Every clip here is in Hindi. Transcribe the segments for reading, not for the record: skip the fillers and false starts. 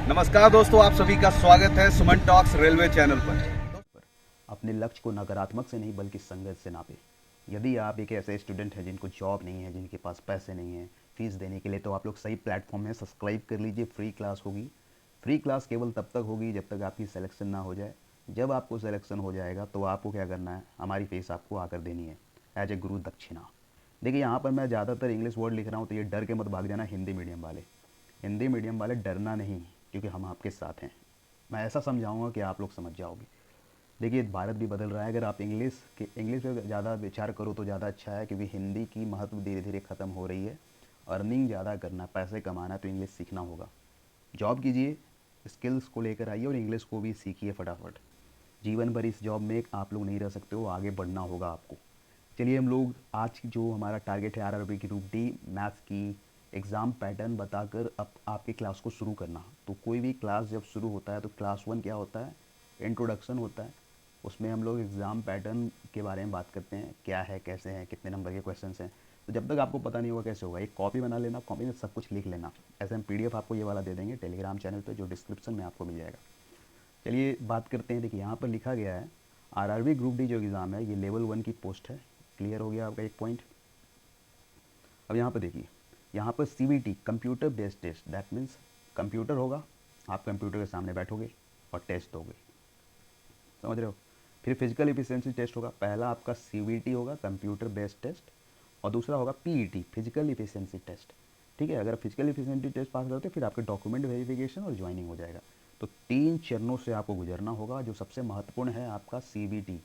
नमस्कार दोस्तों, आप सभी का स्वागत है सुमन टॉक्स रेलवे चैनल पर। अपने लक्ष्य को नकारात्मक से नहीं बल्कि संगत से नापे। यदि आप एक ऐसे स्टूडेंट हैं जिनको जॉब नहीं है, जिनके पास पैसे नहीं हैं फीस देने के लिए, तो आप लोग सही प्लेटफॉर्म में सब्सक्राइब कर लीजिए। फ्री क्लास होगी। फ्री क्लास केवल तब तक होगी जब तक आपकी सिलेक्शन ना हो जाए। जब आपको सिलेक्शन हो जाएगा तो आपको क्या करना है, हमारी फीस आपको आकर देनी है एज ए गुरु दक्षिणा। देखिए, यहाँ पर मैं ज़्यादातर इंग्लिश वर्ड लिख रहा हूँ, तो ये डर के मत भाग जाना। हिंदी मीडियम वाले डरना नहीं, क्योंकि हम आपके साथ हैं। मैं ऐसा समझाऊंगा कि आप लोग समझ जाओगे। देखिए, भारत भी बदल रहा है। अगर आप इंग्लिश पे ज़्यादा विचार करो तो ज़्यादा अच्छा है, क्योंकि हिंदी की महत्व धीरे धीरे ख़त्म हो रही है। अर्निंग ज़्यादा करना, पैसे कमाना, तो इंग्लिश सीखना होगा। जॉब कीजिए, स्किल्स को लेकर आइए और इंग्लिश को भी सीखिए फटाफट। जीवन भर इस जॉब में आप लोग नहीं रह सकते हो, आगे बढ़ना होगा आपको। चलिए, हम लोग आज जो हमारा टारगेट है आरआरबी की ग्रुप डी मैथ्स की एग्ज़ाम पैटर्न बताकर अब आपकी क्लास को शुरू करना। तो कोई भी क्लास जब शुरू होता है तो क्लास 1 क्या होता है, इंट्रोडक्शन होता है। उसमें हम लोग एग्ज़ाम पैटर्न के बारे में बात करते हैं, क्या है, कैसे हैं, कितने नंबर के क्वेश्चन हैं। तो जब तक आपको पता नहीं होगा कैसे होगा, एक कॉपी बना लेना, कॉपी में सब कुछ लिख लेना। ऐसे हम पीडीएफ आपको ये वाला दे देंगे टेलीग्राम चैनल पे, जो डिस्क्रिप्शन में आपको मिल जाएगा। चलिए बात करते हैं। देखिए, यहाँ पर लिखा गया है आरआरबी ग्रुप डी जो एग्ज़ाम है, ये लेवल 1 की पोस्ट है। क्लियर हो गया आपका एक पॉइंट। अब यहाँ पर देखिए, यहाँ पर CBT computer based test, that means computer होगा, आप कंप्यूटर के सामने बैठोगे और टेस्ट दोगे। समझ रहे हो। फिर फिजिकल एफिशिएंसी टेस्ट होगा। पहला आपका सीबीटी होगा, कंप्यूटर बेस्ड टेस्ट, और दूसरा होगा पीईटी, फिजिकल एफिशिएंसी टेस्ट। ठीक है। अगर फिजिकल एफिशिएंसी टेस्ट पास करते हो फिर आपके डॉक्यूमेंट वेरिफिकेशन और ज्वाइनिंग हो जाएगा। तो 3 चरणों से आपको गुजरना होगा। जो सबसे महत्वपूर्ण है आपका सीबीटी,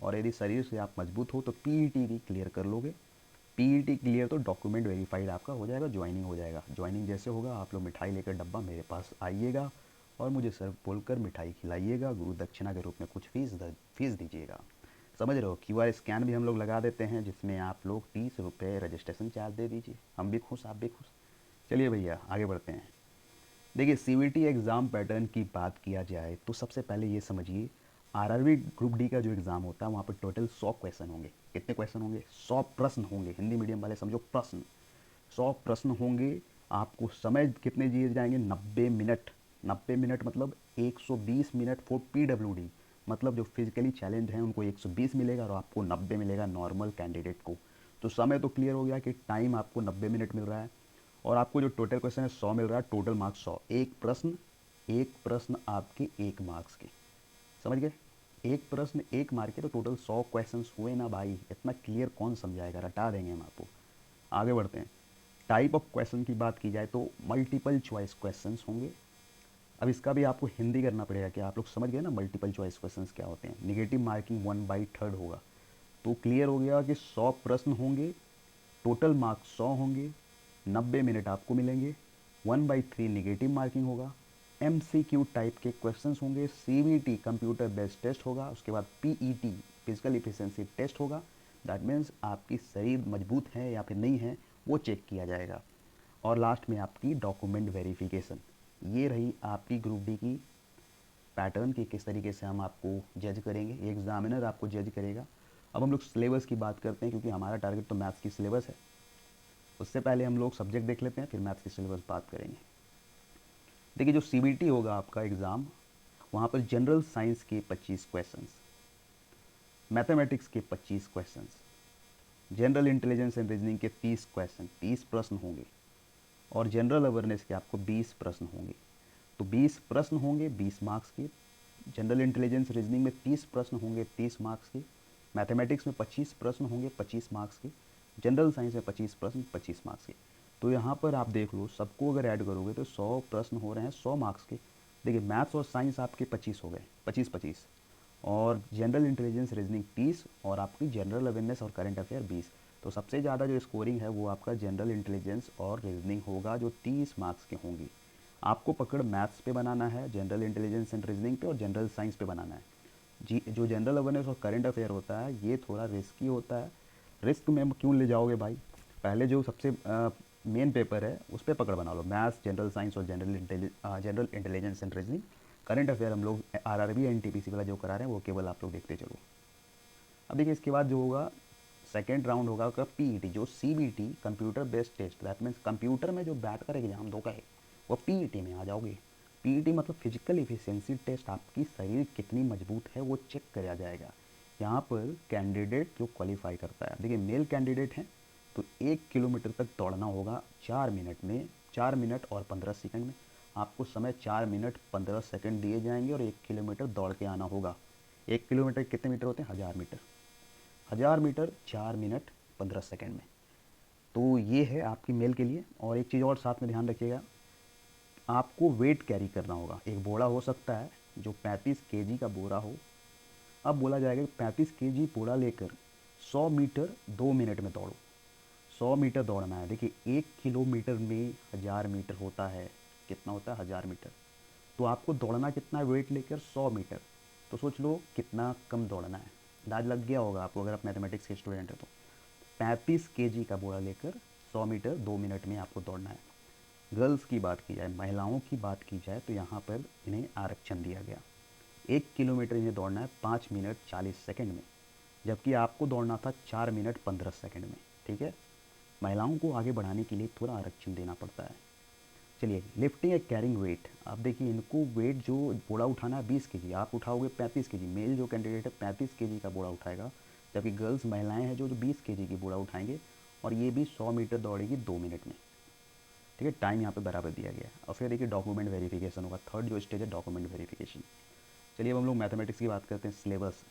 और यदि शरीर से आप मजबूत हो तो पीईटी भी क्लियर कर लोगे। पीईटी क्लियर तो डॉक्यूमेंट वेरीफाइड आपका हो जाएगा, ज्वाइनिंग हो जाएगा। ज्वाइनिंग जैसे होगा, आप लोग मिठाई लेकर डब्बा मेरे पास आइएगा और मुझे सर बोलकर मिठाई खिलाइएगा। गुरु दक्षिणा के रूप में कुछ फीस दीजिएगा। समझ रहे हो। क्यूआर स्कैन भी हम लोग लगा देते हैं, जिसमें आप लोग 30 रुपये रजिस्ट्रेशन चार्ज दे दीजिए। हम भी खुश, आप भी खुश। चलिए भैया आगे बढ़ते हैं। देखिए, सीवीटी एग्ज़ाम पैटर्न की बात किया जाए तो सबसे पहले ये समझिए, आरआरबी ग्रुप डी का जो एग्ज़ाम होता है वहाँ पर टोटल 100 क्वेश्चन होंगे। कितने क्वेश्चन होंगे? 100 प्रश्न होंगे। हिंदी मीडियम वाले समझो प्रश्न। 100 प्रश्न होंगे। आपको समय कितने दिए जाएंगे? 90 मिनट। 90 मिनट मतलब 120 मिनट फॉर पीडब्ल्यूडी, मतलब जो फिजिकली चैलेंज हैं उनको 120 मिलेगा और आपको 90 मिलेगा नॉर्मल कैंडिडेट को। तो समय तो क्लियर हो गया कि टाइम आपको 90 मिनट मिल रहा है, और आपको जो टोटल क्वेश्चन है 100 मिल रहा है। Total marks 100। एक प्रश्न आपके 1 मार्क्स के। समझ गए। एक प्रश्न 1 मार्क के, तो टोटल 100 क्वेश्चन हुए ना भाई। इतना क्लियर कौन समझाएगा, रटा देंगे हम आपको। आगे बढ़ते हैं। टाइप ऑफ क्वेश्चन की बात की जाए तो मल्टीपल चॉइस क्वेश्चंस होंगे। अब इसका भी आपको हिंदी करना पड़ेगा कि आप लोग समझ गए ना मल्टीपल चॉइस क्वेश्चंस क्या होते हैं। निगेटिव मार्किंग 1/3 होगा। तो क्लियर हो गया कि 100 प्रश्न होंगे, टोटल मार्क्स 100 होंगे, 90 मिनट आपको मिलेंगे, 1/3 निगेटिव मार्किंग होगा। MCQ टाइप के क्वेश्चंस होंगे। CBT कंप्यूटर बेस्ड टेस्ट होगा। उसके बाद PET फिजिकल इफिशिएंसी टेस्ट होगा। दैट मीन्स आपकी शरीर मजबूत है या फिर नहीं है, वो चेक किया जाएगा। और लास्ट में आपकी डॉक्यूमेंट वेरिफिकेशन। ये रही आपकी ग्रुप डी की पैटर्न की, किस तरीके से हम आपको जज करेंगे। ये एग्जामिनर आपको जज करेगा। अब हम लोग सिलेबस की बात करते हैं, क्योंकि हमारा टारगेट तो मैथ्स की सिलेबस है। उससे पहले हम लोग सब्जेक्ट देख लेते हैं, फिर मैथ्स की सिलेबस बात करेंगे। देखिए, जो CBT होगा आपका एग्ज़ाम, वहाँ पर जनरल साइंस के 25 क्वेश्चंस, मैथमेटिक्स के 25 questions, general intelligence and reasoning के 30 क्वेश्चन, 30 प्रश्न होंगे, और जनरल अवेयरनेस के आपको 20 प्रश्न होंगे। तो 20 प्रश्न होंगे 20 मार्क्स के। जनरल इंटेलिजेंस रीजनिंग में 30 प्रश्न होंगे 30 मार्क्स के। मैथमेटिक्स में 25 प्रश्न होंगे 25 मार्क्स के। जनरल साइंस में 25 प्रश्न 25 मार्क्स के। तो यहाँ पर आप देख लो, सबको अगर ऐड करोगे तो 100 प्रश्न हो रहे हैं 100 मार्क्स के। देखिए, मैथ्स और साइंस आपके 25 हो गए, 25-25, और जनरल इंटेलिजेंस रीजनिंग 30, और आपकी जनरल अवेयरनेस और करंट अफेयर 20। तो सबसे ज़्यादा जो स्कोरिंग है वो आपका जनरल इंटेलिजेंस और रीजनिंग होगा, जो 30 मार्क्स के होंगी। आपको पकड़ मैथ्स पे बनाना है, जनरल इंटेलिजेंस एंड रीजनिंग पे, और जनरल साइंस पे बनाना है। जी, जो जनरल अवेयरनेस और करंट अफेयर होता है ये थोड़ा रिस्की होता है। रिस्क में क्यों ले जाओगे भाई? पहले जो सबसे मेन पेपर है उस पर पकड़ बना लो, मैथ्स, जनरल साइंस और general intelligence and reasoning. Current affair हम लोग आरआरबी एनटीपीसी वाला जो करा रहे हैं वो केवल आप लोग देखते चलो। अब देखिए, इसके बाद जो होगा सेकेंड राउंड होगा पीईटी, जो CBT computer based test, that means computer में जो बैठ कर एग्जाम दोगे, और पीईटी में आ जाओगे। पीईटी मतलब फिजिकल इफिशिएंसी टेस्ट, आपकी शरीर कितनी मजबूत है वो चेक किया जाएगा। यहाँ पर कैंडिडेट जो क्वालिफाई करता है, देखिए मेल कैंडिडेट हैं तो 1 किलोमीटर तक दौड़ना होगा 4 मिनट में, 4 मिनट और 15 सेकंड में। आपको समय 4 मिनट 15 सेकंड दिए जाएंगे और 1 किलोमीटर दौड़ के आना होगा। 1 किलोमीटर कितने मीटर होते हैं? 1000 मीटर। 1000 मीटर 4 मिनट 15 सेकंड में। तो ये है आपकी मेल के लिए। और एक चीज़ और साथ में ध्यान रखिएगा, आपको वेट कैरी करना होगा। एक बोरा हो सकता है जो 35 केजी का बोरा हो। अब बोला जाएगा कि 35 केजी बोरा लेकर 100 मीटर 2 मिनट में दौड़ो। 100 मीटर दौड़ना है। देखिए 1 किलोमीटर में 1000 मीटर होता है। कितना होता है? 1000 मीटर। तो आपको दौड़ना कितना है वेट लेकर? 100 मीटर। तो सोच लो कितना कम दौड़ना है। अंदाज लग गया होगा आपको अगर आप मैथमेटिक्स के स्टूडेंट हैं तो। 35 केजी का बोरा लेकर 100 मीटर 2 मिनट में आपको दौड़ना है। गर्ल्स की बात की जाए, महिलाओं की बात की जाए तो यहाँ पर इन्हें आरक्षण दिया गया। 1 किलोमीटर इन्हें दौड़ना है 5 मिनट 40 सेकंड में, जबकि आपको दौड़ना था 4 मिनट 15 सेकंड में। ठीक है, महिलाओं को आगे बढ़ाने के लिए थोड़ा आरक्षण देना पड़ता है। चलिए, लिफ्टिंग ए कैरिंग वेट। अब देखिए इनको वेट जो बोरा उठाना है 20 केजी, आप उठाओगे 35 केजी। मेल जो कैंडिडेट है 35 केजी का बोरा उठाएगा, जबकि गर्ल्स महिलाएं हैं जो 20 केजी की बोरा उठाएंगे। और ये भी 100 मीटर दौड़ेगी 2 मिनट में। ठीक है, टाइम यहाँ पे बराबर दिया गया है। और फिर देखिए डॉक्यूमेंट वेरिफिकेशन होगा। थर्ड जो स्टेज है डॉक्यूमेंट वेरिफिकेशन। चलिए अब हम लोग मैथमेटिक्स की बात करते हैं। सिलेबस,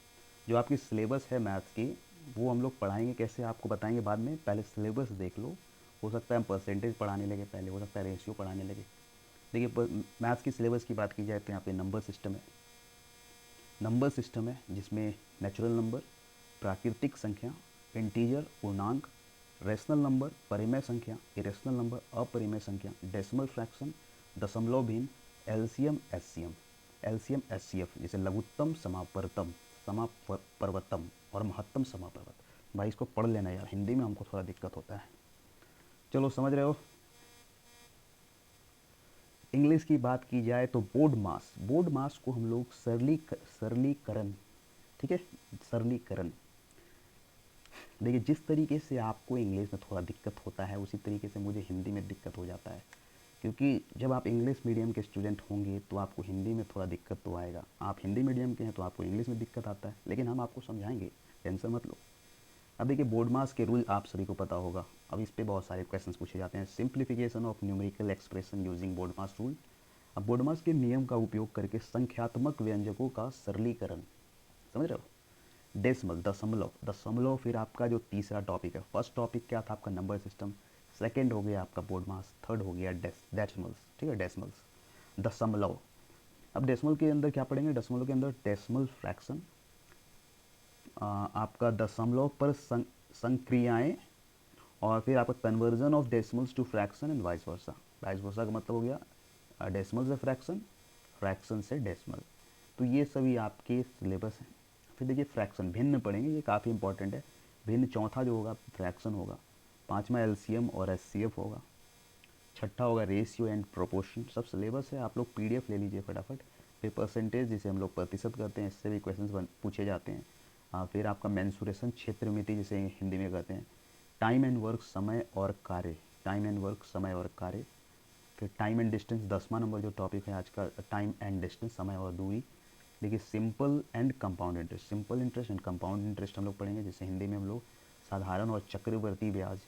जो आपकी सिलेबस है मैथ्स की, वो हम लोग पढ़ाएंगे कैसे आपको बताएंगे बाद में। पहले सिलेबस देख लो। हो सकता है हम परसेंटेज पढ़ाने लगे पहले, हो सकता है रेशियो पढ़ाने लगे। देखिए मैथ्स की सिलेबस की बात की जाए तो यहाँ पे नंबर सिस्टम है। नंबर सिस्टम है जिसमें नेचुरल नंबर, प्राकृतिक संख्या, इंटीजर पूर्णांक, रेशनल नंबर, परिमेय संख्या, इरेशनल नंबर अपरिमेय संख्या, डेसिमल फ्रैक्शन, दशमलव भिन्न, एलसीएम एससीएम, एलसीएम एससीएफ, जैसे लघुत्तम समापवर्तम, समापवर्तम और महत्तम समापवर्त। भाई इसको पढ़ लेना यार, हिंदी में हमको थोड़ा दिक्कत होता है। चलो समझ रहे हो। इंग्लिश की बात की जाए तो बोर्ड मास, बोर्ड मास को हम लोग सरलीकरण, ठीक है, सरलीकरण। देखिए जिस तरीके से आपको इंग्लिश में थोड़ा दिक्कत होता है उसी तरीके से मुझे हिंदी में दिक्कत हो जाता है, क्योंकि जब आप इंग्लिश मीडियम के स्टूडेंट होंगे तो आपको हिंदी में थोड़ा दिक्कत तो आएगा। आप हिंदी मीडियम के हैं तो आपको इंग्लिश में दिक्कत आता है, लेकिन हम आपको समझाएंगे, टेंशन मत लो। अब देखिए बोर्ड मास के रूल आप सभी को पता होगा। अब इस पे बहुत सारे क्वेश्चंस पूछे जाते हैं। Simplification of numerical expression using board mass rule. अब बोर्ड मास के नियम का उपयोग करके संख्यात्मक व्यंजकों का सरलीकरण, समझ रहे हो। डेसिमल, दशमलव, दशमलव फिर आपका जो तीसरा टॉपिक है। फर्स्ट टॉपिक क्या था आपका? Number system. सेकंड हो गया आपका बोर्ड मास। थर्ड हो गया डेसिमल्स, ठीक है, डेसिमल्स, दशमलव। अब डेसिमल के अंदर क्या पढ़ेंगे? डेसिमल के अंदर डेसिमल फ्रैक्शन, आपका दशमलव पर संक्रियाएं, और फिर आपका conversion of decimals to fraction and vice versa. Vice versa का मतलब हो गया डेसिमल से फ्रैक्शन, फ्रैक्शन से डेसिमल। तो ये सभी आपके सिलेबस हैं। फिर देखिए फ्रैक्शन, भिन्न पढ़ेंगे, ये काफ़ी इंपॉर्टेंट है। भिन्न चौथा जो होगा फ्रैक्शन होगा। पांचवा एलसीएम और एचसीएफ होगा। छठा होगा रेशियो एंड प्रोपोर्शन। सब सिलेबस है, आप लोग पीडीएफ ले लीजिए फटाफट। फिर परसेंटेज जिसे हम लोग प्रतिशत करते हैं, इससे भी क्वेश्चन पूछे जाते हैं। फिर आपका मेंसुरेशन, क्षेत्र मिति जिसे हिंदी में कहते हैं। टाइम एंड वर्क, समय और कार्य, टाइम एंड वर्क, समय और कार्य। फिर टाइम एंड डिस्टेंस, 10वां नंबर जो टॉपिक है आज का, टाइम एंड डिस्टेंस, समय और दूरी। देखिए simple and compound interest, simple interest and compound interest हम लोग पढ़ेंगे, जिसे हिंदी में हम लोग साधारण और चक्रवर्ती ब्याज,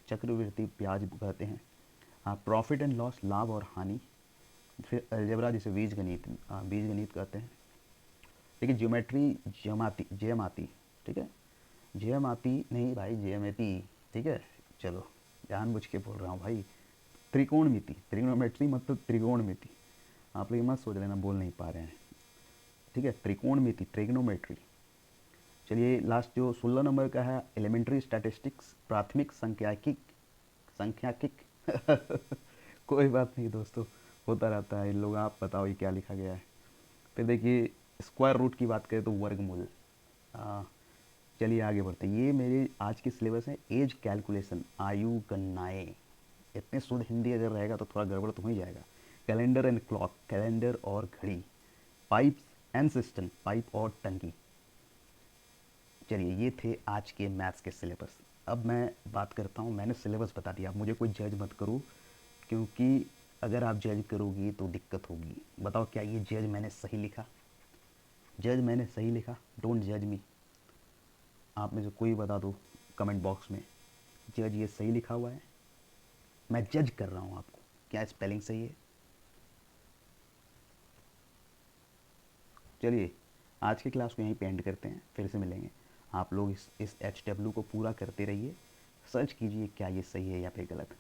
चक्रवर्ती ब्याज कहते हैं। प्रॉफिट एंड लॉस, लाभ और हानि। फिर अलजेब्रा जिसे बीज गणित, बीज गणित कहते हैं। देखिए ज्योमेट्री, ज्यामाती, ज्यामाती, ठीक है, ज्यामाती नहीं भाई, ज्यामिति, ठीक है। चलो जानबूझ के बोल रहा हूँ भाई। त्रिकोणमिति, त्रिग्नोमेट्री मतलब त्रिकोणमिति। आप लोग मत सोच लेना बोल नहीं पा रहे हैं, ठीक है। त्रिकोणमिति, ट्रिग्नोमेट्री। चलिए लास्ट जो 16 नंबर का है एलिमेंट्री स्टैटिस्टिक्स, प्राथमिक संख्याकिक, संख्याकिक कोई बात नहीं दोस्तों, होता रहता है इन लोग। आप बताओ ये क्या लिखा गया है। फिर देखिए स्क्वायर रूट की बात करें तो वर्गमूल। चलिए आगे बढ़ते हैं। ये मेरे आज की सिलेबस है। एज कैलकुलेशन, आयु गणनाएँ। इतने शुद्ध हिंदी अगर रहेगा तो थोड़ा गड़बड़ तो हो ही जाएगा। कैलेंडर एंड क्लॉक, कैलेंडर और घड़ी। पाइप्स एंड सिस्टम, पाइप और टंकी। चलिए ये थे आज के मैथ्स के सिलेबस। अब मैं बात करता हूँ, मैंने सिलेबस बता दिया, अब मुझे कोई जज मत करो, क्योंकि अगर आप जज करोगी तो दिक्कत होगी। बताओ क्या ये जज मैंने सही लिखा? जज मैंने सही लिखा? डोंट जज मी। आप में से कोई बता दो कमेंट बॉक्स में, जज ये सही लिखा हुआ है? मैं जज कर रहा हूँ आपको, क्या स्पेलिंग सही है? चलिए आज की क्लास को यहीं पे एंड करते हैं, फिर से मिलेंगे। आप लोग इस HW को पूरा करते रहिए, सर्च कीजिए क्या ये सही है या फिर गलत।